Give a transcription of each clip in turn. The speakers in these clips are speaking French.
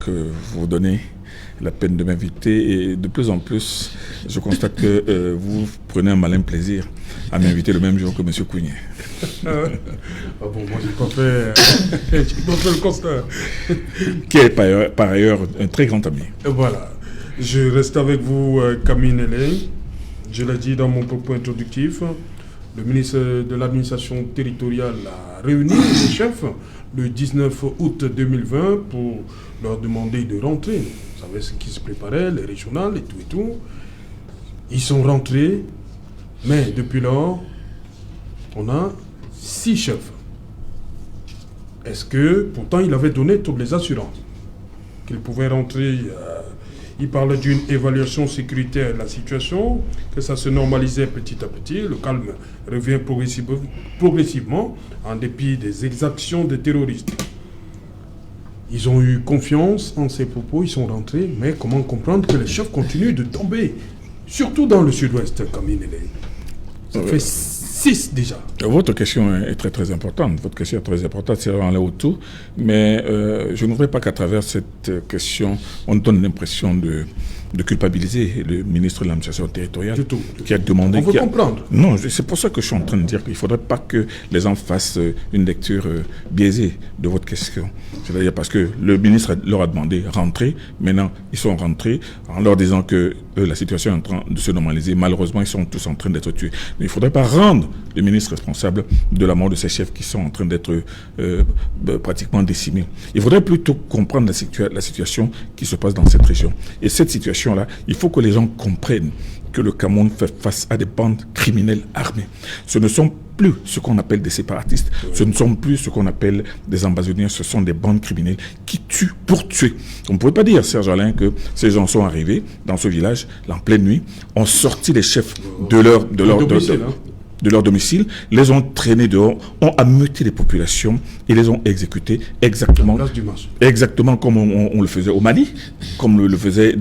que vous donnez la peine de m'inviter et de plus en plus, je constate que vous prenez un malin plaisir à m'inviter le même jour que M. Kounié. Moi, j'ai pas fait le constat. Qui est par ailleurs un très grand ami. Et voilà. Je reste avec vous, Camille Nelly. Je l'ai dit dans mon propos introductif. Le ministre de l'Administration territoriale a réuni les chefs le 19 août 2020 pour leur demander de rentrer. Vous savez ce qui se préparait, les régionales et tout. Ils sont rentrés, mais depuis lors, on a 6 chefs. Est-ce que, pourtant, il avait donné toutes les assurances qu'ils pouvaient rentrer. Il parlait d'une évaluation sécuritaire de la situation, que ça se normalisait petit à petit, le calme revient progressivement en dépit des exactions des terroristes. Ils ont eu confiance en ces propos, ils sont rentrés, mais comment comprendre que les chefs continuent de tomber, surtout dans le sud-ouest, comme il est. Ça fait 6 déjà. Votre question est très très importante. Votre question est très importante, c'est vraiment là au tout. Mais je ne voudrais pas qu'à travers cette question, on donne l'impression de culpabiliser le ministre de l'Administration territoriale qui a demandé... On veut comprendre. Non, c'est pour ça que je suis en train de dire qu'il ne faudrait pas que les gens fassent une lecture biaisée de votre question. C'est-à-dire parce que le ministre leur a demandé rentrer. Maintenant, ils sont rentrés en leur disant que la situation est en train de se normaliser. Malheureusement, ils sont tous en train d'être tués. Mais il ne faudrait pas rendre le ministre responsable de la mort de ces chefs qui sont en train d'être pratiquement décimés. Il faudrait plutôt comprendre la situation qui se passe dans cette région. Et cette situation-là, il faut que les gens comprennent que le Cameroun fait face à des bandes criminelles armées. Ce ne sont plus ce qu'on appelle des séparatistes, ce ne sont plus ce qu'on appelle des ambazoniens, ce sont des bandes criminelles qui tuent pour tuer. On ne pouvait pas dire, Serge Alain, que ces gens sont arrivés dans ce village, en pleine nuit, ont sorti les chefs de leur domicile, les ont traînés dehors, ont ameuté les populations et les ont exécutés exactement comme on le faisait au Mali, comme le faisaient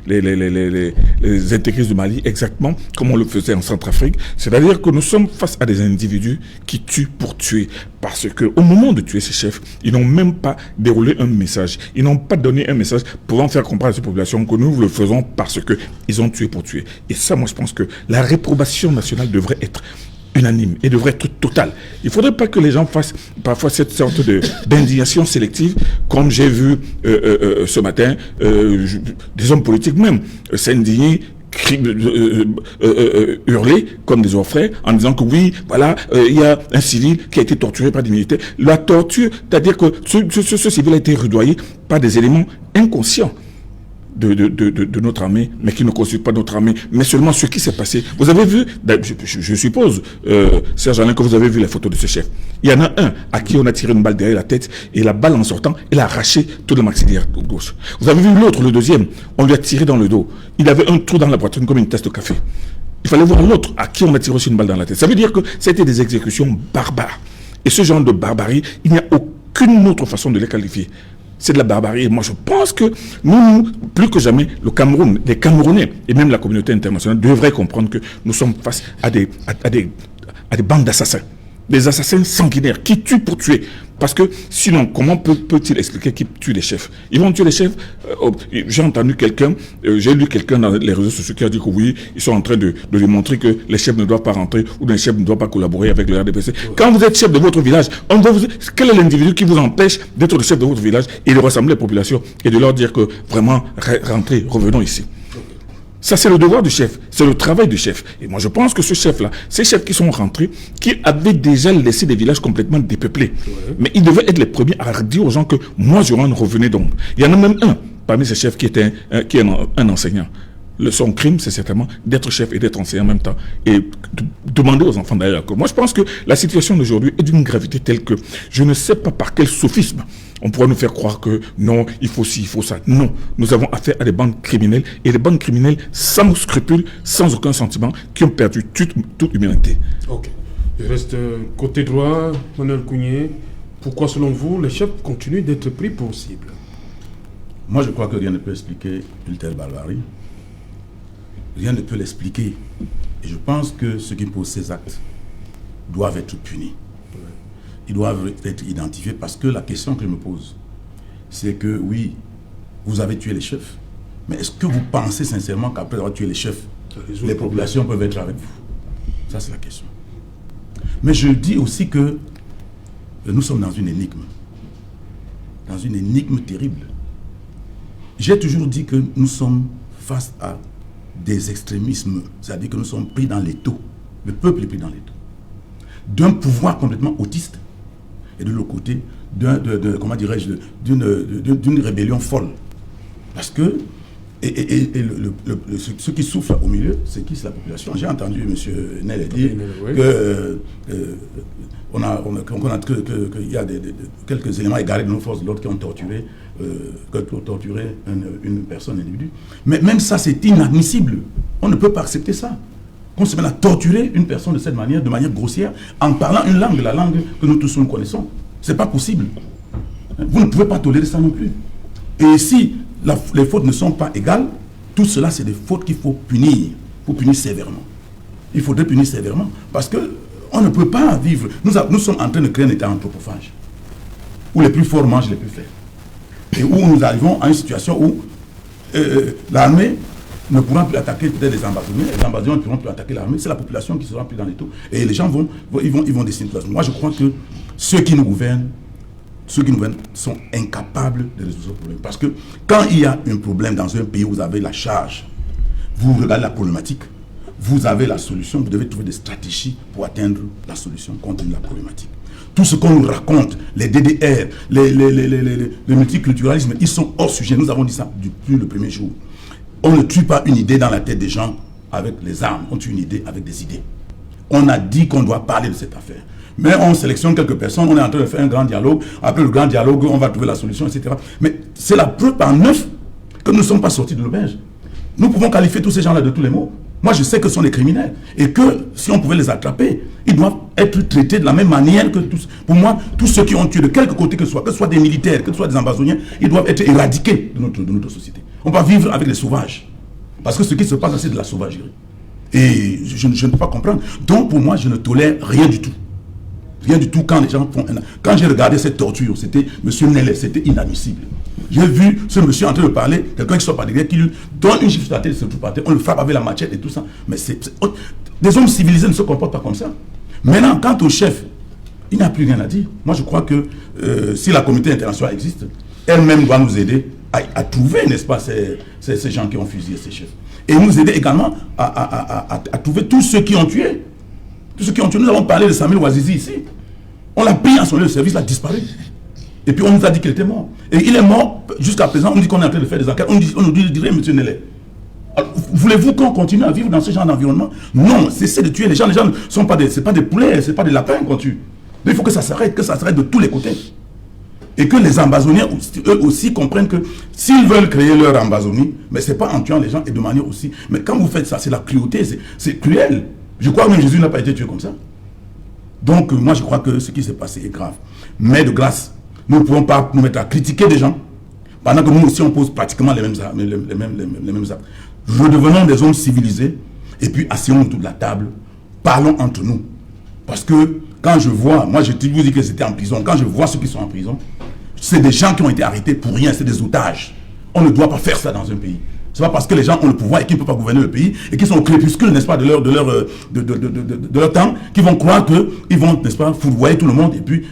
les intégristes du Mali, exactement comme on le faisait en Centrafrique. C'est-à-dire que nous sommes face à des individus qui tuent pour tuer. Parce qu'au moment de tuer ces chefs, ils n'ont même pas déroulé un message. Ils n'ont pas donné un message pour en faire comprendre à ces populations que nous le faisons parce qu'ils ont tué pour tuer. Et ça, moi, je pense que la réprobation nationale devrait être unanime et devrait être totale. Il ne faudrait pas que les gens fassent parfois cette sorte d'indignation sélective, comme j'ai vu ce matin, des hommes politiques même s'indigner, hurler comme des orfraies en disant que oui, voilà, il y a un civil qui a été torturé par des militaires. La torture, c'est-à-dire que ce civil a été rudoyé par des éléments inconscients de notre armée, mais qui ne constituent pas notre armée, mais seulement ce qui s'est passé. Vous avez vu, je suppose, Serge Alain, que vous avez vu la photo de ce chef. Il y en a un à qui on a tiré une balle derrière la tête et la balle en sortant, elle a arraché tout le maxillaire gauche. Vous avez vu l'autre, le deuxième, on lui a tiré dans le dos. Il avait un trou dans la poitrine comme une tasse de café. Il fallait voir l'autre à qui on a tiré aussi une balle dans la tête. Ça veut dire que c'était des exécutions barbares. Et ce genre de barbarie, il n'y a aucune autre façon de les qualifier. C'est de la barbarie. Et moi, je pense que nous, plus que jamais, le Cameroun, les Camerounais et même la communauté internationale devraient comprendre que nous sommes face à des bandes d'assassins. Des assassins sanguinaires qui tuent pour tuer. Parce que sinon, comment peut-il expliquer qu'ils tuent les chefs? Ils vont tuer les chefs. J'ai entendu quelqu'un, j'ai lu quelqu'un dans les réseaux sociaux qui a dit que oui, ils sont en train de lui montrer que les chefs ne doivent pas rentrer ou les chefs ne doivent pas collaborer avec le RDPC. Quand vous êtes chef de votre village, quel est l'individu qui vous empêche d'être le chef de votre village et de rassembler la population et de leur dire que vraiment, rentrez, revenons ici? Ça, c'est le devoir du chef, c'est le travail du chef. Et moi, je pense que ce chef-là, ces chefs qui sont rentrés, qui avaient déjà laissé des villages complètement dépeuplés, mais ils devaient être les premiers à dire aux gens que moi, je revenez donc. Il y en a même un parmi ces chefs qui est un enseignant. Son crime, c'est certainement d'être chef et d'être enseignant en même temps. Et demander aux enfants d'aller à l'école. Moi, je pense que la situation d'aujourd'hui est d'une gravité telle que je ne sais pas par quel sophisme on pourrait nous faire croire que non, il faut ci, il faut ça. Non, nous avons affaire à des bandes criminelles et des bandes criminelles sans scrupules, sans aucun sentiment, qui ont perdu toute humanité. Ok. Il reste côté droit, Manuel Kounié. Pourquoi, selon vous, les chefs continuent d'être pris pour cible? Moi, je crois que rien ne peut expliquer une telle barbarie. Rien ne peut l'expliquer. Et je pense que ceux qui posent ces actes doivent être punis. Ils doivent être identifiés parce que la question que je me pose, c'est que oui, vous avez tué les chefs. Mais est-ce que vous pensez sincèrement qu'après avoir tué les chefs, les populations peuvent être avec vous? Ça, c'est la question. Mais je dis aussi que nous sommes dans une énigme. Dans une énigme terrible. J'ai toujours dit que nous sommes face à des extrémismes. C'est-à-dire que nous sommes pris dans l'étau. Le peuple est pris dans l'étau. D'un pouvoir complètement autiste. Et de l'autre côté, comment dirais-je, d'une rébellion folle. Parce que ce qui souffre au milieu, c'est qui? C'est la population. J'ai entendu M. Nel dire qu'il y a quelques éléments égarés de nos forces de l'ordre qui ont torturé, une personne, un individu. Mais même ça, c'est inadmissible. On ne peut pas accepter ça. Qu'on se mette à torturer une personne de cette manière, de manière grossière, en parlant une langue, la langue que nous tous nous connaissons. Ce n'est pas possible. Vous ne pouvez pas tolérer ça non plus. Et si les fautes ne sont pas égales, tout cela, c'est des fautes qu'il faut punir. Il faut punir sévèrement. Il faudrait punir sévèrement. Parce qu'on ne peut pas vivre. Nous sommes en train de créer un état anthropophage, où les plus forts mangent les plus faibles. Et où nous arrivons à une situation où l'armée ne pourra plus attaquer peut-être les ambassadeurs ne pourront plus attaquer l'armée, c'est la population qui sera plus dans les taux. Et les gens vont décider. Moi, je crois que ceux qui nous gouvernent sont incapables de résoudre ce problème. Parce que quand il y a un problème dans un pays où vous avez la charge, vous regardez la problématique, vous avez la solution, vous devez trouver des stratégies pour atteindre la solution contre la problématique. Tout ce qu'on nous raconte, les DDR, le multiculturalisme, ils sont hors sujet. Nous avons dit ça depuis le premier jour. On ne tue pas une idée dans la tête des gens avec les armes, on tue une idée avec des idées. On a dit qu'on doit parler de cette affaire. Mais on sélectionne quelques personnes, on est en train de faire un grand dialogue. Après le grand dialogue, on va trouver la solution, etc. Mais c'est la preuve par neuf que nous ne sommes pas sortis de l'auberge. Nous pouvons qualifier tous ces gens-là de tous les mots. Moi, je sais que ce sont des criminels. Et que si on pouvait les attraper, ils doivent être traités de la même manière que tous. Pour moi, tous ceux qui ont tué, de quelque côté que ce soit des militaires, que ce soit des ambassadeurs, ils doivent être éradiqués de notre société. On va vivre avec les sauvages. Parce que ce qui se passe, c'est de la sauvagerie. Et je ne peux pas comprendre. Donc, pour moi, je ne tolère rien du tout. Rien du tout quand les gens font... Quand j'ai regardé cette torture, c'était M. Nellet, c'était inadmissible. J'ai vu ce monsieur en train de parler, quelqu'un qui sort par derrière, qui lui donne une gifle sur la tête, se trouve par terre, on le frappe avec la machette et tout ça. Mais des hommes civilisés ne se comportent pas comme ça. Maintenant, quant au chef, il n'y a plus rien à dire. Moi, je crois que si la communauté internationale existe, elle-même doit nous aider à trouver, n'est-ce pas, ces gens qui ont fusillé ces chefs. Et nous aider également à trouver tous ceux qui ont tué. Tous ceux qui ont tué. Nous avons parlé de Samuel Ouazizi ici. On l'a pris en son lieu de service, il a disparu. Et puis on nous a dit qu'il était mort. Et il est mort, jusqu'à présent, on dit qu'on est en train de faire des enquêtes. On nous dit, M. Nellet. Voulez-vous qu'on continue à vivre dans ce genre d'environnement? Non, cessez de tuer les gens. Les gens ne sont pas des poulets, ce n'est pas des lapins qu'on tue. Mais il faut que ça s'arrête de tous les côtés. Et que les ambazoniens, eux aussi, comprennent que s'ils veulent créer leur Ambazonie, mais ce n'est pas en tuant les gens et de manière aussi. Mais quand vous faites ça, c'est la cruauté, c'est cruel. Je crois que même Jésus n'a pas été tué comme ça. Donc, moi, je crois que ce qui s'est passé est grave. Mais de grâce, nous ne pouvons pas nous mettre à critiquer des gens pendant que nous aussi, on pose pratiquement les mêmes actes. Redevenons des hommes civilisés et puis asseyons autour de la table, parlons entre nous. Parce que quand je vois, moi je vous dis que c'était en prison, quand je vois ceux qui sont en prison, c'est des gens qui ont été arrêtés pour rien, c'est des otages. On ne doit pas faire ça dans un pays. Ce n'est pas parce que les gens ont le pouvoir et qu'ils ne peuvent pas gouverner le pays et qu'ils sont au crépuscule, n'est-ce pas, de leur temps, qu'ils vont croire qu'ils vont, n'est-ce pas, fourvoyer tout le monde et puis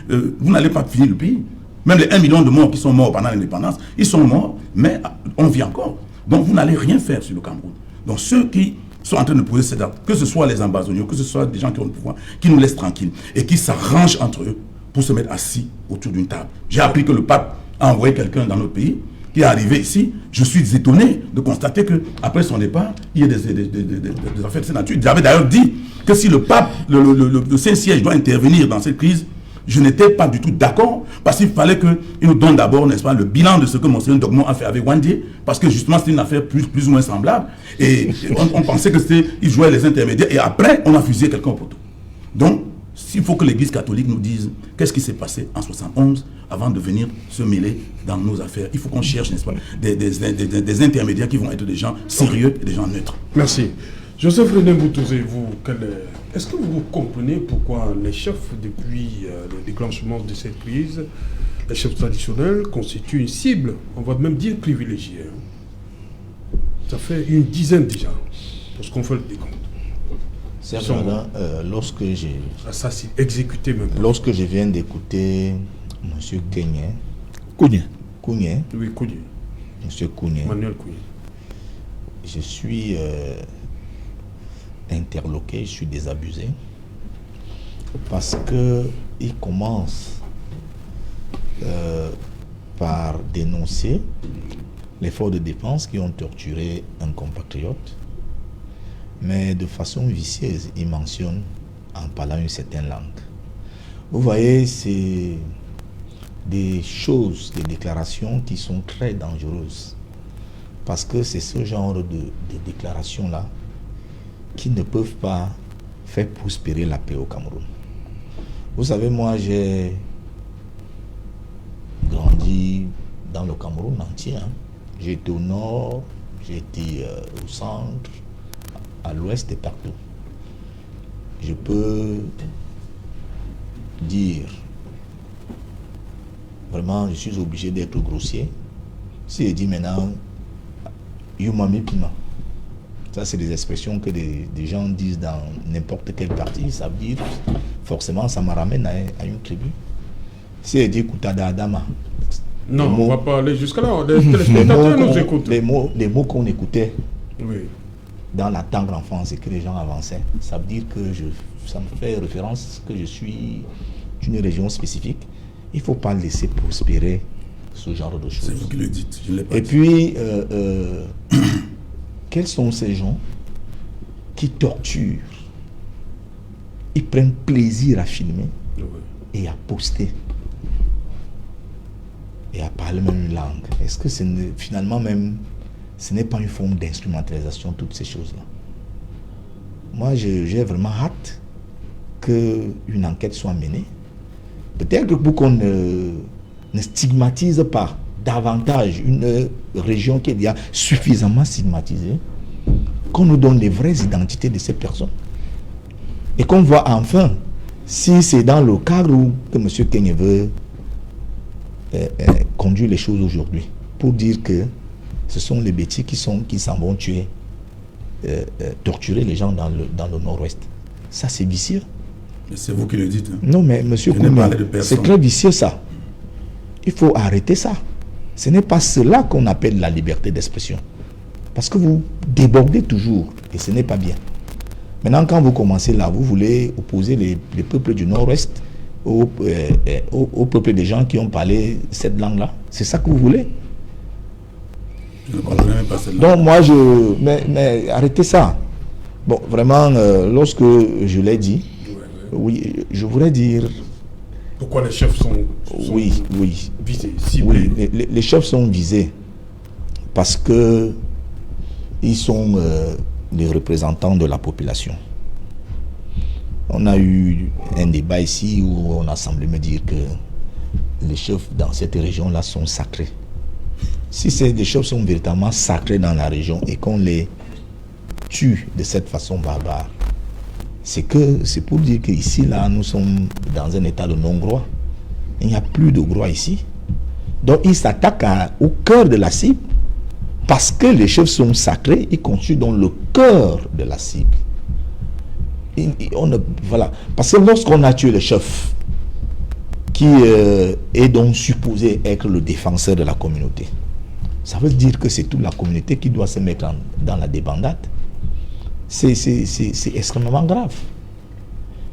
vous n'allez pas finir le pays. Même les 1 million de morts qui sont morts pendant l'indépendance, ils sont morts, mais on vit encore. Donc vous n'allez rien faire sur le Cameroun. Donc ceux qui sont en train de poser cette acte, que ce soit les ambazoniens, que ce soit des gens qui ont le pouvoir, qui nous laissent tranquilles et qui s'arrangent entre eux pour se mettre assis autour d'une table. J'ai appris que le pape a envoyé quelqu'un dans notre pays qui est arrivé ici. Je suis étonné de constater qu'après son départ, il y a des affaires de cette nature. J'avais d'ailleurs dit que si le pape, le Saint-Siège doit intervenir dans cette crise, je n'étais pas du tout d'accord, parce qu'il fallait qu'il nous donne d'abord, n'est-ce pas, le bilan de ce que Monseigneur Dogmon a fait avec Wandé, parce que justement c'était une affaire plus ou moins semblable, et on pensait que c'était, il jouait les intermédiaires, et après on a fusillé quelqu'un au poteau. Donc, il faut que l'Église catholique nous dise qu'est-ce qui s'est passé en 71 avant de venir se mêler dans nos affaires. Il faut qu'on cherche, n'est-ce pas, des intermédiaires qui vont être des gens sérieux et des gens neutres. Merci. Joseph René Boutouzé, est-ce que vous comprenez pourquoi les chefs, depuis le déclenchement de cette crise, Les chefs traditionnels constituent une cible, on va même dire privilégiée. Ça fait une dizaine déjà, lorsqu'on fait le décompte. Serge Alain, lorsque exécuté même. Lorsque je viens d'écouter M. Kenyé, Kougné. Oui, Kougné. M. Kougné, Manuel Kougné. je suis interloqué, je suis désabusé, parce qu'il commence par dénoncer les forces de défense qui ont torturé un compatriote, mais de façon vicieuse, il mentionne en parlant une certaine langue. Vous voyez, c'est des choses, des déclarations qui sont très dangereuses, parce que c'est ce genre de déclarations-là qui ne peuvent pas faire prospérer la paix au Cameroun. Vous savez, moi, j'ai grandi dans le Cameroun entier. J'ai été au nord, j'ai été au centre, à l'ouest et partout. Je peux dire, vraiment, je suis obligé d'être grossier. Si je dis maintenant, Yumami Pima, ça c'est des expressions que des gens disent dans n'importe quelle partie, ça veut dire, forcément, ça me ramène à une tribu. Si je dis Koutada Adama, non, on ne va pas aller jusqu'à là. Les téléspectateurs nous écoutent. Les mots qu'on écoutait oui. dans la tendre enfance et que les gens avançaient, ça veut dire que ça me fait référence que je suis d'une région spécifique. Il ne faut pas laisser prospérer ce genre de choses. C'est vous qui le dites, je ne l'ai pas et dit. puis, quels sont ces gens qui torturent, ils prennent plaisir à filmer Oui. et à poster et à parler même une langue? Est-ce que finalement même, ce n'est pas une forme d'instrumentalisation, toutes ces choses-là? Moi, j'ai vraiment hâte qu'une enquête soit menée. Peut-être que pour qu'on ne stigmatise pas davantage une région qui est déjà suffisamment stigmatisée, qu'on nous donne les vraies identités de ces personnes. Et qu'on voit enfin si c'est dans le cadre que M. Kenyé veut conduire les choses aujourd'hui, pour dire que ce sont les bêtis qui s'en vont tuer, torturer les gens dans le nord-ouest. Ça, c'est vicieux. Mais c'est vous qui le dites. Non, mais M. Koumé, c'est très vicieux ça. Il faut arrêter ça. Ce n'est pas cela qu'on appelle la liberté d'expression. Parce que vous débordez toujours et ce n'est pas bien. Maintenant, quand vous commencez là, vous voulez opposer les peuples du nord-ouest au peuple des gens qui ont parlé cette langue-là. C'est ça que vous voulez? Je ne comprends même pas celle-là. Donc moi, mais arrêtez ça. Bon, vraiment, lorsque je l'ai dit, oui, je voudrais dire... Pourquoi les chefs sont oui. visés, ciblés? Oui, les chefs sont visés parce que ils sont les représentants de la population. On a eu un débat ici où on a semblé me dire que les chefs dans cette région-là sont sacrés. Si les chefs sont véritablement sacrés dans la région et qu'on les tue de cette façon barbare, c'est pour dire qu'ici, là, nous sommes dans un état de non-droit. Il n'y a plus de droit ici. Donc, ils s'attaquent au cœur de la cible. Parce que les chefs sont sacrés, ils constituent dans le cœur de la cible. Voilà. Parce que lorsqu'on a tué le chef, qui est donc supposé être le défenseur de la communauté, ça veut dire que c'est toute la communauté qui doit se mettre dans la débandade. C'est extrêmement grave.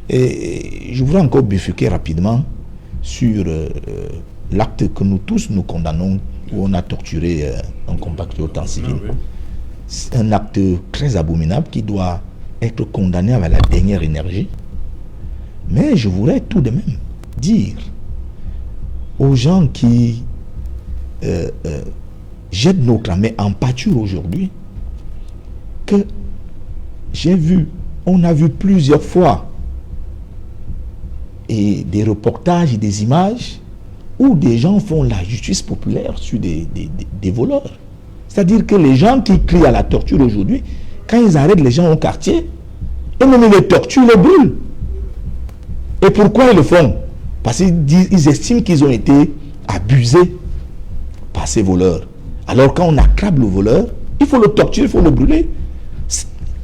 Et je voudrais encore bifurquer rapidement sur l'acte que nous tous nous condamnons, où on a torturé un compatriote en civil. C'est un acte très abominable qui doit être condamné avec la dernière énergie. Mais je voudrais tout de même dire aux gens qui jettent notre armée en pâture aujourd'hui que on a vu plusieurs fois et des reportages et des images où des gens font la justice populaire sur des voleurs. C'est-à-dire que les gens qui crient à la torture aujourd'hui, quand ils arrêtent les gens au quartier, et même ils les torturent, ils les brûlent. Et pourquoi ils le font? Parce qu'ils estiment qu'ils ont été abusé par ces voleurs. Alors quand on accable le voleur, il faut le torturer, il faut le brûler.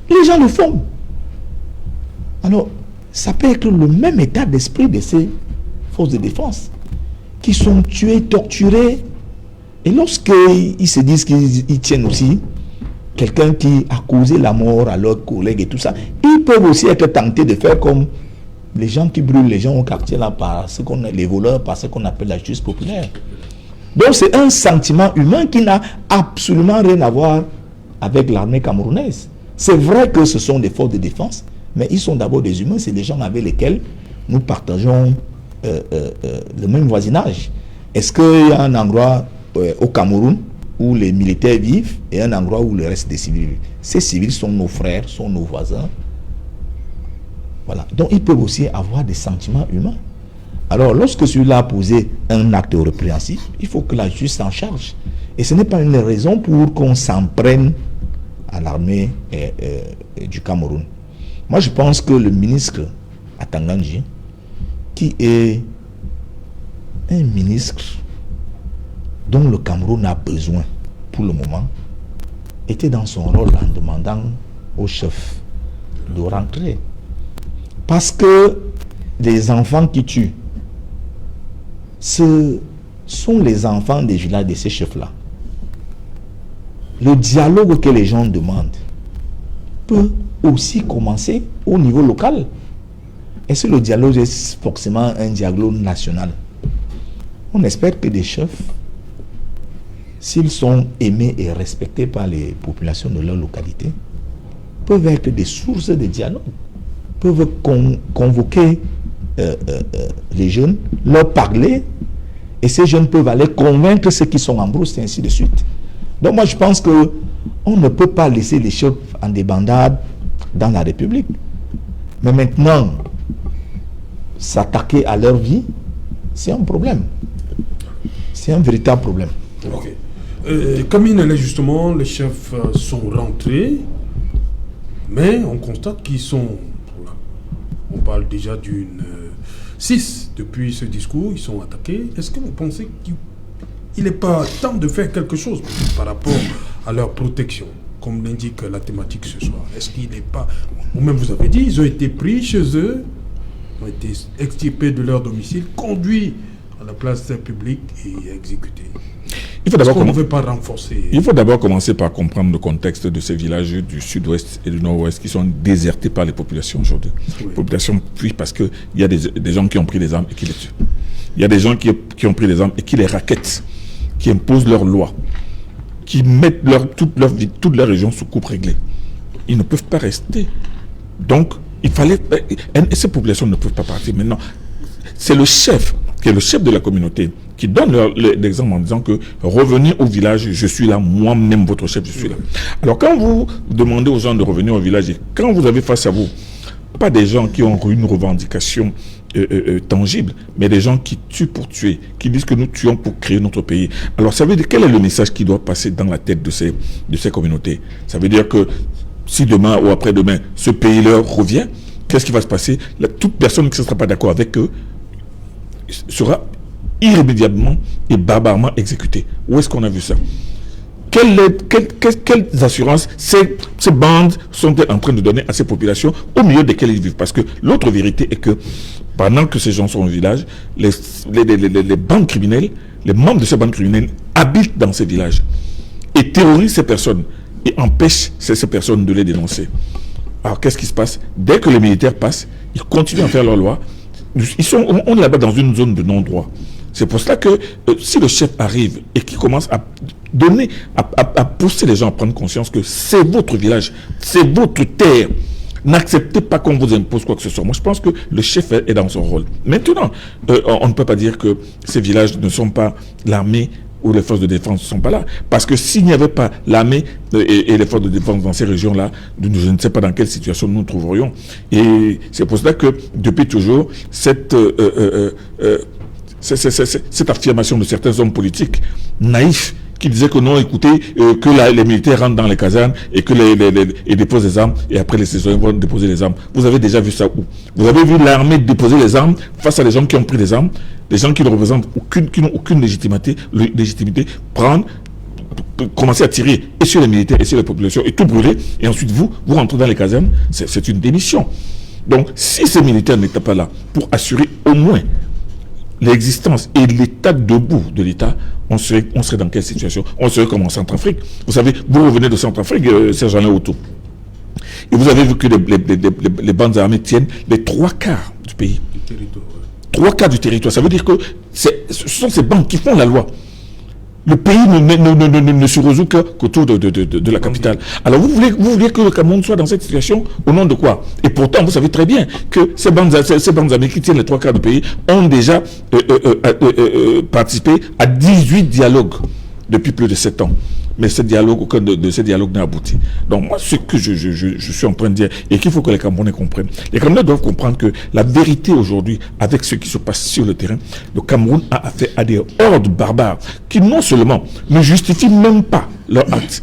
Les gens le font. Alors, ça peut être le même état d'esprit de ces forces de défense qui sont tués, torturés. Et lorsqu'ils se disent qu'ils tiennent aussi quelqu'un qui a causé la mort à leurs collègues et tout ça, ils peuvent aussi être tentés de faire comme les gens qui brûlent les gens au quartier là, les voleurs, par ce qu'on appelle la justice populaire. Donc c'est un sentiment humain qui n'a absolument rien à voir avec l'armée camerounaise. C'est vrai que ce sont des forces de défense, mais ils sont d'abord des humains, c'est des gens avec lesquels nous partageons le même voisinage. Est-ce qu'il y a un endroit au Cameroun où les militaires vivent et un endroit où le reste des civils vivent? Ces civils sont nos frères, sont nos voisins. Voilà. Donc ils peuvent aussi avoir des sentiments humains. Alors lorsque celui-là a posé un acte répréhensible, il faut que la justice s'en charge. Et ce n'est pas une raison pour qu'on s'en prenne à l'armée du Cameroun. Moi je pense que le ministre Atanganji, qui est un ministre dont le Cameroun a besoin pour le moment, était dans son rôle en demandant au chef de rentrer. Parce que les enfants qui tuent, ce sont les enfants des villages de ces chefs-là. Le dialogue que les gens demandent peut aussi commencer au niveau local. Est-ce que le dialogue est forcément un dialogue national? On espère que des chefs, s'ils sont aimés et respectés par les populations de leur localité, peuvent être des sources de dialogue, peuvent convoquer les jeunes, leur parler, et ces jeunes peuvent aller convaincre ceux qui sont en brousse, et ainsi de suite. Donc moi je pense que on ne peut pas laisser les chefs en débandade dans la République. Mais maintenant, s'attaquer à leur vie, c'est un problème. C'est un véritable problème. Ok. Kamine, justement, les chefs sont rentrés, mais on constate qu'ils sont... On parle déjà d'une 6 depuis ce discours, ils sont attaqués. Est-ce que vous pensez qu'il n'est pas temps de faire quelque chose par rapport à leur protection, comme l'indique la thématique ce soir? Est-ce qu'il n'est pas... Vous-même vous avez dit, ils ont été pris chez eux, ont été extirpés de leur domicile, conduits à la place publique et exécutés. Il faut d'abord ne veut pas renforcer. Il faut d'abord commencer par comprendre le contexte de ces villages du sud-ouest et du nord-ouest qui sont désertés par les populations aujourd'hui. Oui. Les populations fuient parce qu'il y a des gens qui ont pris les armes et qui les tuent. Il y a des gens qui ont pris les armes et qui les rackettent, qui imposent leurs lois, qui mettent toute leur région sous coupe réglée. Ils ne peuvent pas rester. Donc, ces populations ne peuvent pas partir. Maintenant, c'est le chef, qui est le chef de la communauté, qui donne l'exemple en disant que revenez au village, je suis là, moi-même votre chef, je suis là. Alors quand vous demandez aux gens de revenir au village, et quand vous avez face à vous, pas des gens qui ont une revendication tangible, mais des gens qui tuent pour tuer, qui disent que nous tuons pour créer notre pays. Alors ça veut dire, quel est le message qui doit passer dans la tête de ces communautés? Ça veut dire que si demain ou après-demain, ce pays leur revient, qu'est-ce qui va se passer? Toute personne qui ne sera pas d'accord avec eux sera irrémédiablement et barbairement exécuté. Où est-ce qu'on a vu ça? Quelles assurances ces bandes sont-elles en train de donner à ces populations au milieu desquelles ils vivent? Parce que l'autre vérité est que pendant que ces gens sont au village, les bandes criminelles, les membres de ces bandes criminelles habitent dans ces villages et terrorisent ces personnes et empêchent ces personnes de les dénoncer. Alors qu'est-ce qui se passe? Dès que les militaires passent, ils continuent à faire leur loi. On est là-bas dans une zone de non-droit. C'est pour cela que si le chef arrive et qu'il commence à donner, à pousser les gens à prendre conscience que c'est votre village, c'est votre terre, n'acceptez pas qu'on vous impose quoi que ce soit. Moi, je pense que le chef est dans son rôle. Maintenant, on ne peut pas dire que ces villages ne sont pas l'armée ou les forces de défense ne sont pas là. Parce que s'il n'y avait pas l'armée et les forces de défense dans ces régions-là, je ne sais pas dans quelle situation nous nous trouverions. Et c'est pour cela que, depuis toujours, cette affirmation de certains hommes politiques naïfs qui disait que non, écoutez, les militaires rentrent dans les casernes et que et déposent les armes, et après les citoyens vont déposer les armes. Vous avez déjà vu ça où? Vous avez vu l'armée déposer les armes face à des gens qui ont pris des armes, des gens qui ne représentent qui n'ont aucune légitimité, prendre, commencer à tirer et sur les militaires et sur les populations et tout brûler, et ensuite vous rentrez dans les casernes, c'est une démission. Donc, si ces militaires n'étaient pas là pour assurer au moins l'existence et l'état debout de l'État, on serait dans quelle situation? On serait comme en Centrafrique. Vous savez, vous revenez de Centrafrique, Sergent Auto, et vous avez vu que les bandes armées tiennent les 3/4 du pays. Du territoire. 3/4 du territoire. Ça veut dire que ce sont ces bandes qui font la loi. Le pays ne se résout qu'autour de la capitale. Alors vous voulez que le Cameroun soit dans cette situation au nom de quoi? Et pourtant, vous savez très bien que ces bandes armées qui tiennent les 3/4 du pays ont déjà participé à 18 dialogues depuis plus de 7 ans. Mais aucun de ces dialogues n'a abouti. Donc moi, ce que je suis en train de dire, et qu'il faut que les Camerounais comprennent, les Camerounais doivent comprendre que la vérité aujourd'hui, avec ce qui se passe sur le terrain, le Cameroun a affaire à des hordes barbares qui non seulement ne justifient même pas leurs actes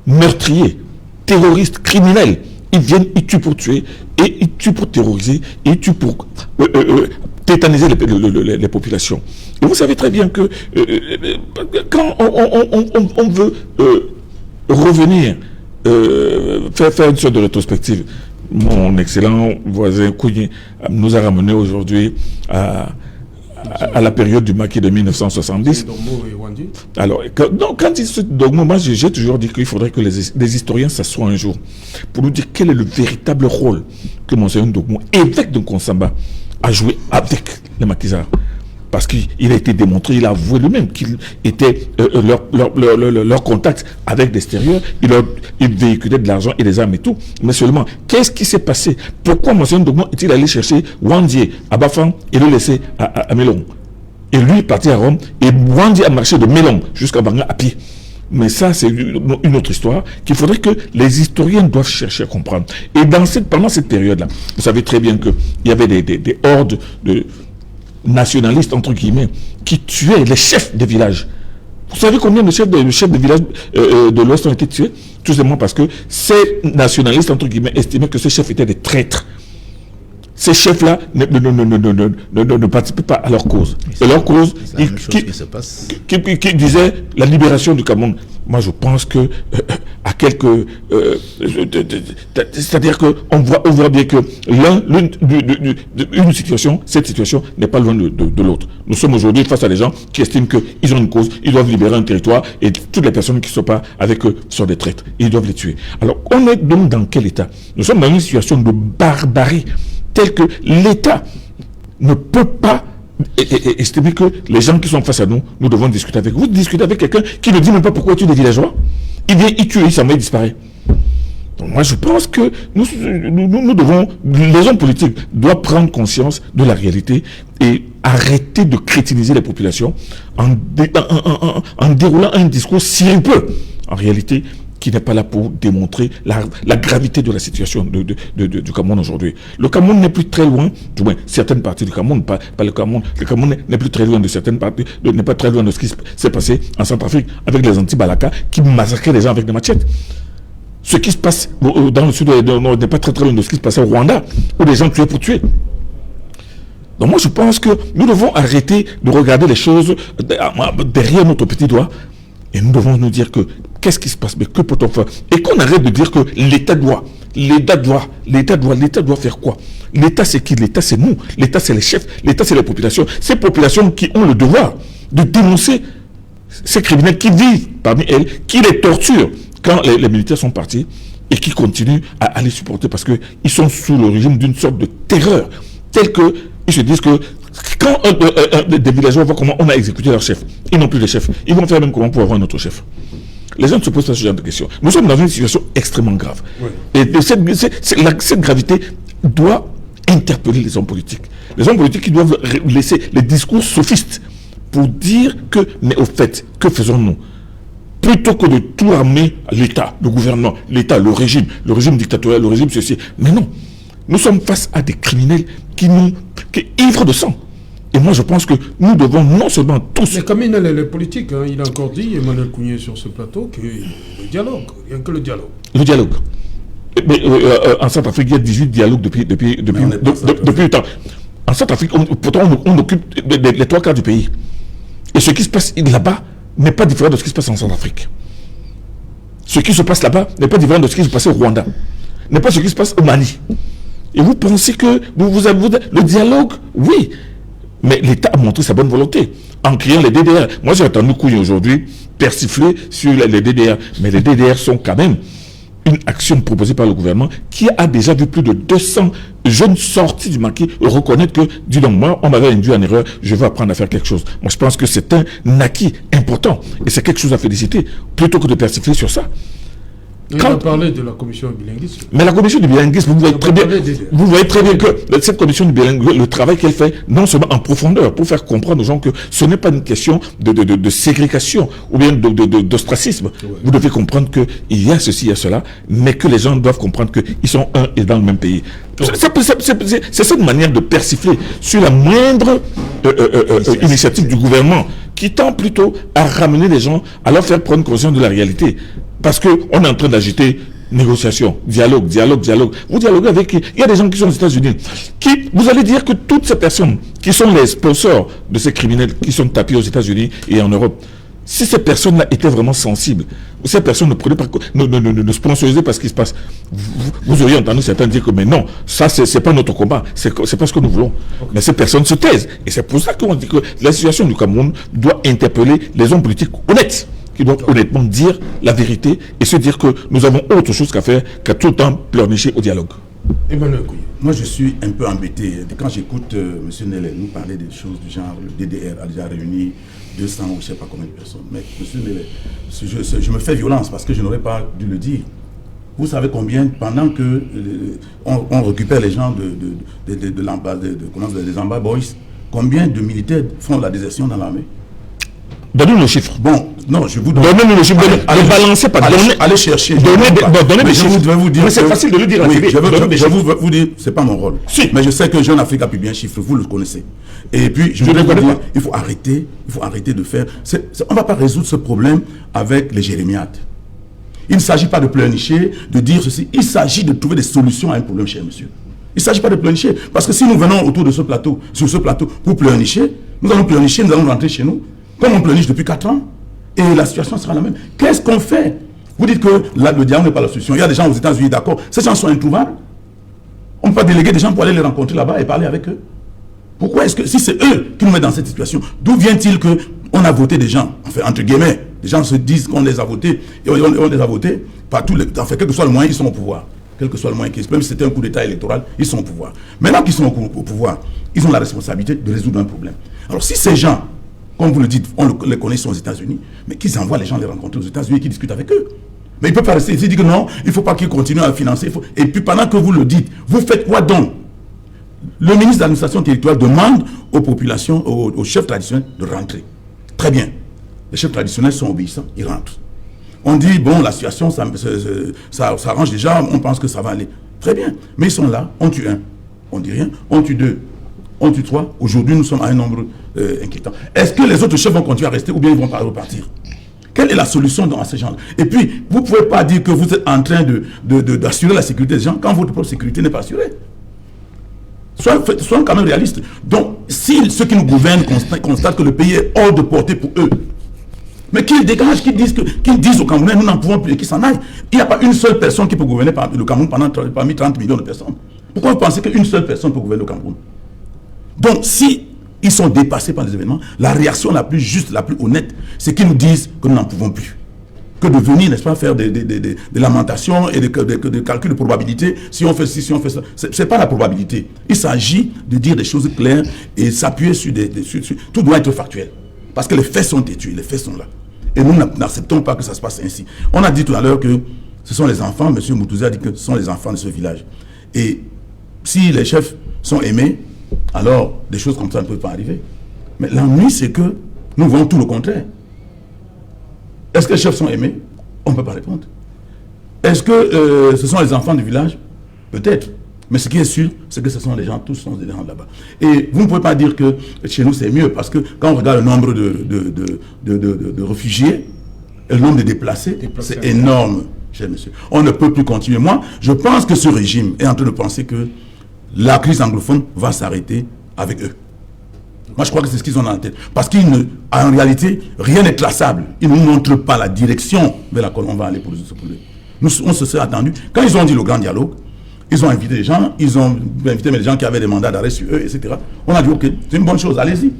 meurtriers, terroristes, criminels. Ils viennent, ils tuent pour tuer, et ils tuent pour terroriser, et ils tuent pour tétaniser les populations. Et vous savez très bien que quand on veut revenir, faire une sorte de rétrospective, mon excellent voisin Kougny nous a ramené aujourd'hui à la période du maquis de 1970. Alors, quand il se Dogmo, moi j'ai toujours dit qu'il faudrait que les historiens s'assoient un jour pour nous dire quel est le véritable rôle que Monseigneur Dogmo, évêque de Nkonsamba, a joué avec les maquisards. Parce qu'il a été démontré, il a avoué lui-même qu'il était leur contact avec l'extérieur, il véhiculait de l'argent et des armes et tout. Mais seulement, qu'est-ce qui s'est passé? Pourquoi Monseigneur Dogmo est-il allé chercher Wandier à Bafang et le laisser à Mélon? Et lui est parti à Rome, et Wandier a marché de Mélon jusqu'à Banga à pied. Mais ça, c'est une autre histoire qu'il faudrait que les historiens doivent chercher à comprendre. Et pendant cette période-là, vous savez très bien qu'il y avait des hordes de nationalistes, entre guillemets, qui tuaient les chefs des villages. Vous savez combien de chefs de villages de l'Ouest ont été tués? Tout simplement parce que ces nationalistes, entre guillemets, estimaient que ces chefs étaient des traîtres. Ces chefs-là ne participaient pas à leur cause. Et leur cause, qui disait la libération du Cameroun. Moi, je pense que c'est-à-dire qu'on voit bien que cette situation n'est pas loin de l'autre. Nous sommes aujourd'hui face à des gens qui estiment qu'ils ont une cause, ils doivent libérer un territoire, et toutes les personnes qui ne sont pas avec eux sont des traîtres. Ils doivent les tuer. Alors, on est donc dans quel état? Nous sommes dans une situation de barbarie telle que l'État ne peut pas estimer que les gens qui sont face à nous, nous devons discuter avec. Vous discutez avec quelqu'un qui ne dit même pas pourquoi tu es des villageois. Il vient, il tue, il s'en va, il disparaît. Donc moi je pense que nous devons, les hommes politiques doivent prendre conscience de la réalité et arrêter de crétiniser les populations en déroulant un discours sirupeux. En réalité, qui n'est pas là pour démontrer la gravité de la situation du Cameroun aujourd'hui. Le Cameroun n'est plus très loin, du moins certaines parties du Cameroun, pas le Cameroun. Le Cameroun n'est plus très loin de certaines parties, n'est pas très loin de ce qui s'est passé en Centrafrique avec les anti-Balaka qui massacraient les gens avec des machettes. Ce qui se passe dans le sud n'est pas très loin de ce qui se passait au Rwanda, où les gens tuaient pour tuer. Donc moi je pense que nous devons arrêter de regarder les choses derrière notre petit doigt. Et nous devons nous dire que qu'est-ce qui se passe, mais que peut-on faire? Et qu'on arrête de dire que l'État doit faire quoi? L'État c'est qui? L'État c'est nous, l'État c'est les chefs, l'État c'est les populations. Ces populations qui ont le devoir de dénoncer ces criminels qui vivent parmi elles, qui les torturent quand les militaires sont partis et qui continuent à les supporter parce qu'ils sont sous le régime d'une sorte de terreur, telle qu'ils se disent que quand des villageois voient comment on a exécuté leur chef, ils n'ont plus de chef. Ils vont faire même comment pour avoir un autre chef. Les gens ne se posent pas ce genre de questions. Nous sommes dans une situation extrêmement grave. Oui. Et cette gravité doit interpeller les hommes politiques. Les hommes politiques qui doivent laisser les discours sophistes pour dire que, mais au fait, que faisons-nous? Plutôt que de tout armer l'État, le gouvernement, l'État, le régime dictatorial, le régime ceci. Mais non. Nous sommes face à des criminels qui ivres de sang, Et moi, je pense que nous devons non seulement tous... Mais Kamine, les politiques, hein, il a encore dit, Emmanuel Kounié sur ce plateau, que le dialogue, rien que le dialogue. Le dialogue. Mais en Centrafrique, il y a 18 dialogues depuis le temps. En Centrafrique, pourtant, on occupe les 3 quarts du pays. Et ce qui se passe là-bas n'est pas différent de ce qui se passe en Centrafrique. Ce qui se passe là-bas n'est pas différent de ce qui se passe au Rwanda. N'est pas ce qui se passe au Mali. Et vous pensez que vous avez le dialogue, oui. Mais l'État a montré sa bonne volonté en créant les DDR. Moi, j'ai entendu Kouy aujourd'hui persifler sur les DDR. Mais les DDR sont quand même une action proposée par le gouvernement qui a déjà vu plus de 200 jeunes sortis du maquis reconnaître que, dis donc, moi, on m'avait induit en erreur, je veux apprendre à faire quelque chose. Moi, je pense que c'est un acquis important et c'est quelque chose à féliciter plutôt que de persifler sur ça. On a parlé de la commission du bilinguisme. Mais la commission du bilinguisme, vous voyez très bien que cette commission du bilinguisme, le travail qu'elle fait, non seulement en profondeur, pour faire comprendre aux gens que ce n'est pas une question de ségrégation ou bien d'ostracisme. Ouais. Vous devez comprendre qu'il y a ceci, il y a cela, mais que les gens doivent comprendre qu'ils sont un et dans le même pays. C'est cette manière de persifler sur la moindre initiative du gouvernement qui tend plutôt à ramener les gens, à leur faire prendre conscience de la réalité. Parce qu'on est en train d'agiter négociation, dialogue. Vous dialoguez avec... Il y a des gens qui sont aux États-Unis. Vous allez dire que toutes ces personnes qui sont les sponsors de ces criminels qui sont tapis aux États-Unis et en Europe, si ces personnes-là étaient vraiment sensibles, ou ces personnes ne prenaient pas, ne sponsorisaient pas ce qui se passe, vous auriez entendu certains dire que mais non, ça c'est pas notre combat, c'est pas ce que nous voulons. Okay. Mais ces personnes se taisent. Et c'est pour ça qu'on dit que la situation du Cameroun doit interpeller les hommes politiques honnêtes, qui doivent honnêtement dire la vérité et se dire que nous avons autre chose qu'à faire qu'à tout le temps pleurnicher au dialogue. Emmanuel Kounié. Moi, je suis un peu embêté. Quand j'écoute M. Nélé nous parler des choses du genre, le DDR a déjà réuni 200 ou je ne sais pas combien de personnes. Mais M. Nélé, je me fais violence parce que je n'aurais pas dû le dire. Vous savez combien, pendant que on récupère les gens des Amba Boys, combien de militaires font la désertion dans l'armée? Donnez-nous le chiffre. Bon, non, je vous donne. Donnez-nous le chiffre. Ne balancez pas. Allez chercher. Donnez des chiffres. Je vais vous dire. Mais c'est facile de le dire. Oui, je vais vous dire, c'est pas mon rôle. Si. Mais je sais que Jeune Afrique a pu bien chiffrer, vous le connaissez. Et puis, je voudrais vous dire, il faut arrêter de faire. On ne va pas résoudre ce problème avec les jérémiades. Il ne s'agit pas de pleurnicher, de dire ceci. Il s'agit de trouver des solutions à un problème, cher monsieur. Il ne s'agit pas de pleurnicher. Parce que si nous venons autour de ce plateau, sur ce plateau, pour pleurnicher, nous allons pleurnicher, nous allons rentrer chez nous. Comme on pleurniche depuis 4 ans, et la situation sera la même. Qu'est-ce qu'on fait? Vous dites que là, le dialogue n'est pas la solution. Il y a des gens aux États-Unis, d'accord. Ces gens sont introuvables. On ne peut pas déléguer des gens pour aller les rencontrer là-bas et parler avec eux. Pourquoi est-ce que, si c'est eux qui nous mettent dans cette situation, d'où vient-il qu'on a voté des gens, enfin, entre guillemets, les gens se disent qu'on les a votés, et on les a votés, par tous les, enfin, quel que soit le moyen, ils sont au pouvoir. Quel que soit le moyen qu'ils même si c'était un coup d'État électoral, ils sont au pouvoir. Maintenant qu'ils sont au pouvoir, ils ont la responsabilité de résoudre un problème. Alors si ces gens, comme vous le dites, on les connaît, sont aux États-Unis, mais qu'ils envoient les gens les rencontrer aux États-Unis et qu'ils discutent avec eux. Mais ils ne peuvent pas rester ici et dire que non, il ne faut pas qu'ils continuent à financer. Et puis pendant que vous le dites, vous faites quoi donc? Le ministre de l'administration territoriale demande aux populations, aux chefs traditionnels de rentrer. Très bien. Les chefs traditionnels sont obéissants, ils rentrent. On dit, bon, la situation, ça arrange déjà, on pense que ça va aller. Très bien. Mais ils sont là, on tue un, on dit rien, on tue deux, on tue trois. Aujourd'hui, nous sommes à un nombre inquiétant. Est-ce que les autres chefs vont continuer à rester ou bien ils vont pas repartir? Quelle est la solution à ces gens-là? Et puis, vous ne pouvez pas dire que vous êtes en train d'assurer la sécurité des gens quand votre propre sécurité n'est pas assurée. Soyons quand même réalistes. Donc, si ceux qui nous gouvernent constatent que le pays est hors de portée pour eux, mais qu'ils dégagent, qu'ils disent aux Camerounais, nous n'en pouvons plus et qu'ils s'en aillent. Il n'y a pas une seule personne qui peut gouverner le Cameroun parmi 30 millions de personnes. Pourquoi vous pensez qu'une seule personne peut gouverner le Cameroun? Donc, si ils sont dépassés par les événements, la réaction la plus juste, la plus honnête, c'est qu'ils nous disent que nous n'en pouvons plus. Que de venir, n'est-ce pas, faire des lamentations et des calculs de probabilité, si on fait ci, si on fait ça. Ce n'est pas la probabilité. Il s'agit de dire des choses claires et s'appuyer sur tout doit être factuel. Parce que les faits sont têtus, les faits sont là. Et nous n'acceptons pas que ça se passe ainsi. On a dit tout à l'heure que ce sont les enfants, M. Moutouzé a dit que ce sont les enfants de ce village. Et si les chefs sont aimés, alors des choses comme ça ne peuvent pas arriver. Mais l'ennui, c'est que nous voyons tout le contraire. Est-ce que les chefs sont aimés? On ne peut pas répondre. Est-ce que ce sont les enfants du village? Peut-être. Mais ce qui est sûr, c'est que ce sont les gens, tous sont des gens là-bas. Et vous ne pouvez pas dire que chez nous c'est mieux, parce que quand on regarde le nombre de réfugiés, le nombre de déplacés, c'est énorme, cher monsieur. On ne peut plus continuer. Moi, je pense que ce régime est en train de penser que la crise anglophone va s'arrêter avec eux. Moi, je crois que c'est ce qu'ils ont en tête. Parce qu'en réalité, rien n'est classable. Ils ne nous montrent pas la direction vers laquelle on va aller pour se trouver. On se serait attendu. Quand ils ont dit le grand dialogue, ils ont invité les gens, ils ont invité les gens qui avaient des mandats d'arrêt sur eux, etc. On a dit, ok, c'est une bonne chose, allez-y.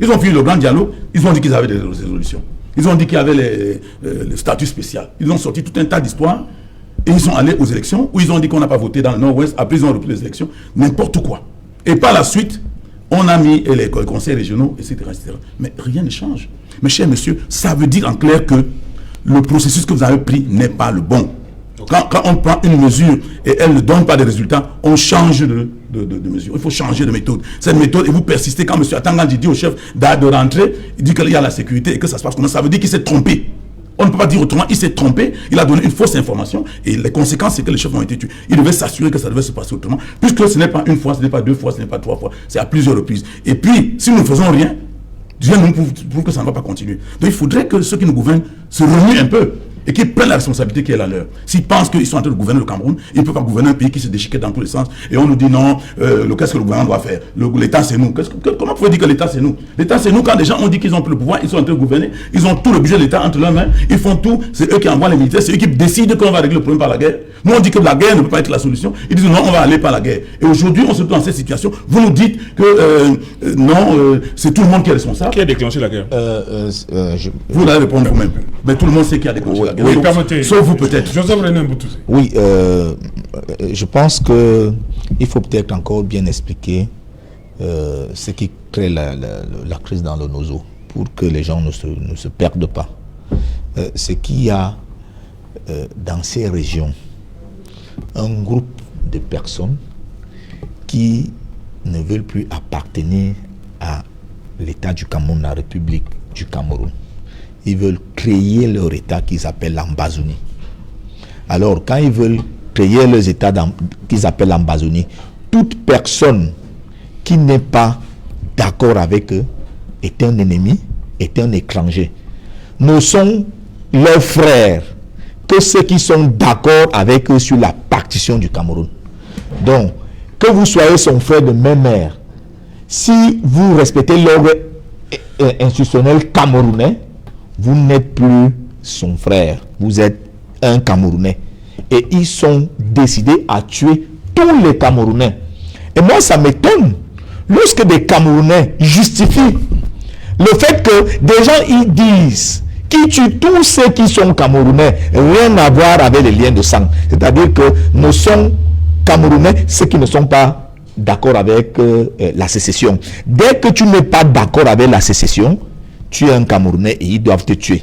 Ils ont fait le grand dialogue, ils ont dit qu'ils avaient des résolutions. Ils ont dit qu'il y avait le statut spécial. Ils ont sorti tout un tas d'histoires et ils sont allés aux élections où ils ont dit qu'on n'a pas voté dans le Nord-Ouest, après ils ont repris les élections, n'importe quoi. Et par la suite, on a mis les conseils régionaux, etc., etc. Mais rien ne change. Mais cher monsieur, ça veut dire en clair que le processus que vous avez pris n'est pas le bon. Quand on prend une mesure et elle ne donne pas de résultats, on change de mesure. Il faut changer de méthode. Cette méthode, et vous persistez, quand M. Atangandji dit au chef de rentrer, il dit qu'il y a la sécurité et que ça se passe comme ça. Ça veut dire qu'il s'est trompé. On ne peut pas dire autrement, il s'est trompé, il a donné une fausse information et les conséquences, c'est que les chefs ont été tués. Il devait s'assurer que ça devait se passer autrement, puisque ce n'est pas une fois, ce n'est pas deux fois, ce n'est pas trois fois, c'est à plusieurs reprises. Et puis, si nous ne faisons rien, Dieu nous prouve que ça ne va pas continuer. Donc il faudrait que ceux qui nous gouvernent se remuent un peu et qu'ils prennent la responsabilité qui est la leur. S'ils pensent qu'ils sont en train de gouverner le Cameroun, ils ne peuvent pas gouverner un pays qui se déchiquette dans tous les sens. Et on nous dit non, qu'est-ce que le gouvernement doit faire? L'État c'est nous. Comment vous pouvez dire que l'État c'est nous? L'État c'est nous quand les gens ont dit qu'ils ont plus le pouvoir, ils sont en train de gouverner, ils ont tout le budget de l'État entre leurs mains, ils font tout, c'est eux qui envoient les militaires, c'est eux qui décident qu'on va régler le problème par la guerre. Nous on dit que la guerre ne peut pas être la solution, ils disent non, on va aller par la guerre. Et aujourd'hui on se trouve dans cette situation, vous nous dites que non, c'est tout le monde qui est responsable. Qui a déclenché la guerre? Vous allez répondre vous-même. Mais tout le monde sait qui a déclenché la guerre. Oui, permettez. Sauf vous peut-être. Joseph René Mboutouzé. Oui, je pense qu'il faut peut-être encore bien expliquer ce qui crée la crise dans le Nozo pour que les gens ne se perdent pas. C'est qu'il y a dans ces régions un groupe de personnes qui ne veulent plus appartenir à l'État du Cameroun, la République du Cameroun. Ils veulent créer leur État qu'ils appellent l'Ambazonie. Alors, quand ils veulent créer leur État qu'ils appellent l'Ambazonie, toute personne qui n'est pas d'accord avec eux est un ennemi, est un étranger. Ne sont leurs frères que ceux qui sont d'accord avec eux sur la partition du Cameroun. Donc, que vous soyez son frère de même mère, si vous respectez l'ordre institutionnel camerounais, vous n'êtes plus son frère, vous êtes un Camerounais. Et ils sont décidés à tuer tous les Camerounais. Et moi, ça m'étonne lorsque des Camerounais justifient le fait que des gens ils disent qui tuent tous ceux qui sont Camerounais, rien à voir avec les liens de sang. C'est-à-dire que ne sont Camerounais ceux qui ne sont pas d'accord avec la sécession. Dès que tu n'es pas d'accord avec la sécession, tu es un Camerounais et ils doivent te tuer.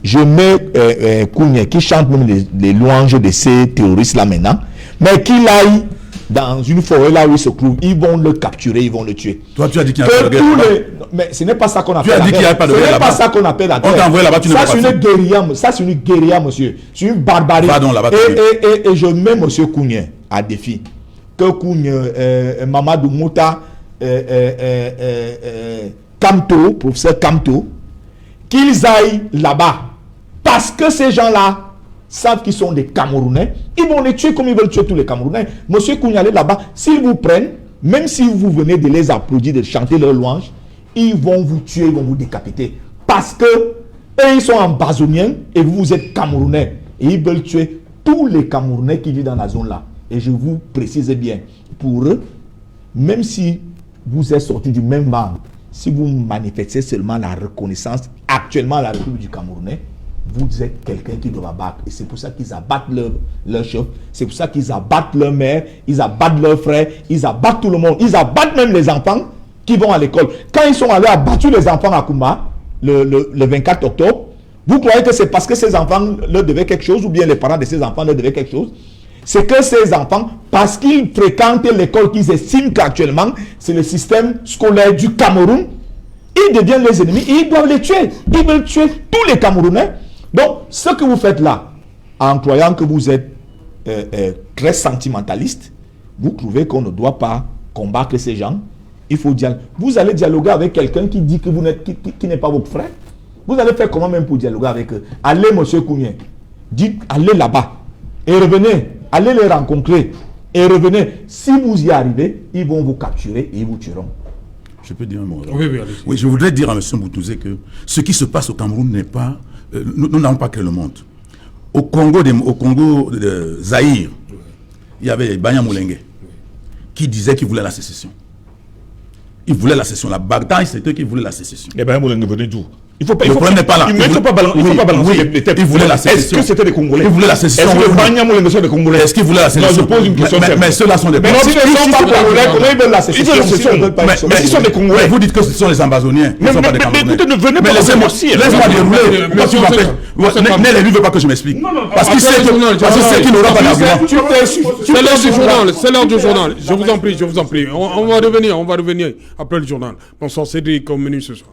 Je mets Kounia qui chante même les louanges de ces terroristes-là maintenant, mais qu'il aille dans une forêt là où il se trouve, ils vont le capturer, ils vont le tuer. Toi, tu as dit qu'il n'y a pas de guerre. Mais ce n'est pas ça qu'on appelle la guerre. Tu as dit qu'il n'y a pas de guerre là-bas. Ce n'est pas ça qu'on appelle la guerre. On t'a envoyé là-bas, tu ne veux pas. Ça, c'est une guérilla, monsieur. C'est une barbarie. Pardon, là-bas. Et je mets monsieur Kounia à défi. Que Kounia, Mamadou Mouta, Kamto, professeur Kamto, qu'ils aillent là-bas. Parce que ces gens-là savent qu'ils sont des Camerounais, ils vont les tuer comme ils veulent tuer tous les Camerounais. Monsieur Kougnalé là-bas, s'ils vous prennent, même si vous venez de les applaudir, de chanter leur louange, ils vont vous tuer, ils vont vous décapiter. Parce que eux, ils sont ambazoniens et vous êtes Camerounais. Et ils veulent tuer tous les Camerounais qui vivent dans la zone là. Et je vous précise bien, pour eux, même si vous êtes sortis du même membre, si vous manifestez seulement la reconnaissance actuellement à la République du Camerounais, vous êtes quelqu'un qui doit abattre. Et c'est pour ça qu'ils abattent leur chef. C'est pour ça qu'ils abattent leur mère. Ils abattent leurs frères. Ils abattent tout le monde. Ils abattent même les enfants qui vont à l'école. Quand ils sont allés abattre les enfants à Kouma, le 24 octobre, vous croyez que c'est parce que ces enfants leur devaient quelque chose ou bien les parents de ces enfants leur devaient quelque chose? C'est que ces enfants, parce qu'ils fréquentent l'école qu'ils estiment qu'actuellement, c'est le système scolaire du Cameroun, ils deviennent les ennemis et ils doivent les tuer. Ils veulent tuer tous les Camerounais. Donc, ce que vous faites là, en croyant que vous êtes très sentimentaliste, vous trouvez qu'on ne doit pas combattre ces gens, il faut dialoguer. Vous allez dialoguer avec quelqu'un qui dit que vous n'êtes, qui n'est pas votre frère. Vous allez faire comment même pour dialoguer avec eux? Allez, monsieur Koumien, dites, allez là-bas et revenez, allez les rencontrer et revenez. Si vous y arrivez, ils vont vous capturer et ils vous tueront. Je peux dire un mot. Oui, allez-y. Oui, je voudrais dire à M. Moutouzé que ce qui se passe au Cameroun n'est pas... nous n'avons pas créé le monde. Au Congo de Zaïre, il y avait Banya Moulengue qui disait qu'il voulait la sécession. Il voulait la sécession. La bataille, c'était qu'il voulait la sécession. Et Banya Moulengue venait d'où? Il faut pas, Le problème n'est pas là. Il ne faut pas balancer les têtes. Il voulait la sécession. Est-ce que c'était des Congolais? Il voulait la sécession. Est-ce que Banya Moulengue sont des Congolais? Est-ce qu'il voulait la sécession? Non, je pose une question. Mais ceux-là sont des... Mais s'ils ne sont pas Congolais, comment ils veulent la sécession? Mais s'ils sont des Congolais. Vous dites que ce sont les Ambazoniens. Ils ne sont pas des Camerounais. Écoutez, ne venez pas laisse-moi dérouler. Pourquoi tu m'appelles? Nel, lui ne veut pas que je m'explique. Parce qu'il sait qu'il n'aura pas d'argument. C'est l'heure du journal, c'est l'heure du journal. Je vous en prie. On va revenir après le journal. Bonsoir Cédric, comme menu ce soir.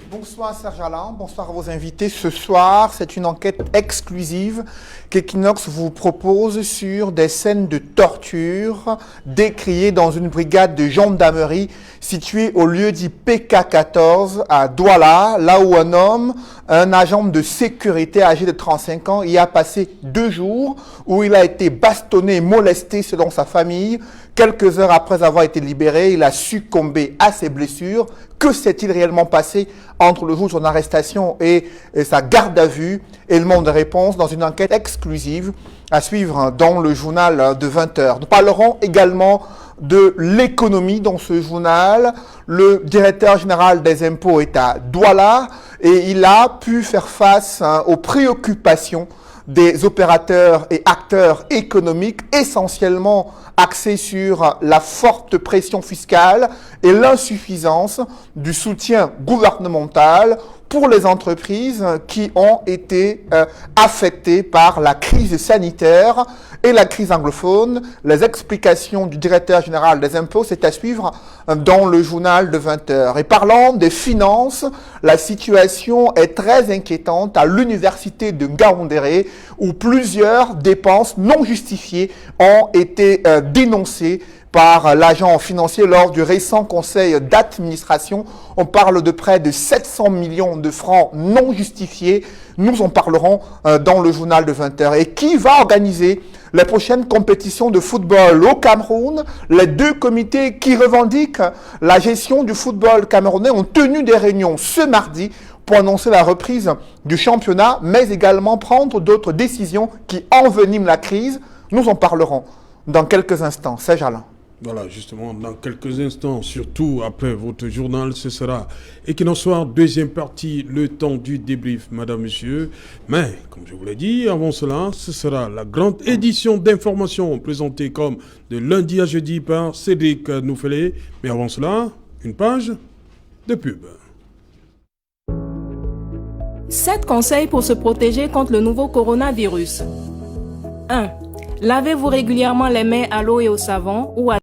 Bonsoir Serge Alain, bonsoir à vos invités. Ce soir, c'est une enquête exclusive qu'Equinox vous propose sur des scènes de torture décriées dans une brigade de gendarmerie située au lieu dit PK14 à Douala, là où un agent de sécurité âgé de 35 ans y a passé 2 jours, où il a été bastonné et molesté selon sa famille. Quelques heures après avoir été libéré, il a succombé à ses blessures. Que s'est-il réellement passé entre le jour de son arrestation et sa garde à vue? Élément de réponse dans une enquête exclusive à suivre dans le journal de 20h. Nous parlerons également de l'économie dans ce journal. Le directeur général des impôts est à Douala et il a pu faire face aux préoccupations des opérateurs et acteurs économiques essentiellement axés sur la forte pression fiscale et l'insuffisance du soutien gouvernemental pour les entreprises qui ont été affectées par la crise sanitaire et la crise anglophone. Les explications du directeur général des impôts, c'est à suivre dans le journal de 20h. Et parlant des finances, la situation est très inquiétante à l'université de Ngaoundéré où plusieurs dépenses non justifiées ont été dénoncées par l'agent financier lors du récent conseil d'administration. On parle de près de 700 millions de francs non justifiés. Nous en parlerons dans le journal de 20h. Et qui va organiser les prochaines compétitions de football au Cameroun? Les 2 comités qui revendiquent la gestion du football camerounais ont tenu des réunions ce mardi pour annoncer la reprise du championnat, mais également prendre d'autres décisions qui enveniment la crise. Nous en parlerons dans quelques instants. Serge Alain. Voilà, justement, dans quelques instants, surtout après votre journal, ce sera Equinox Soir, deuxième partie, le temps du débrief, madame, monsieur. Mais, comme je vous l'ai dit, avant cela, ce sera la grande édition d'information présentée comme de lundi à jeudi par Cédric Noufélé. Mais avant cela, une page de pub. 7 conseils pour se protéger contre le nouveau coronavirus. 1. Lavez-vous régulièrement les mains à l'eau et au savon ou à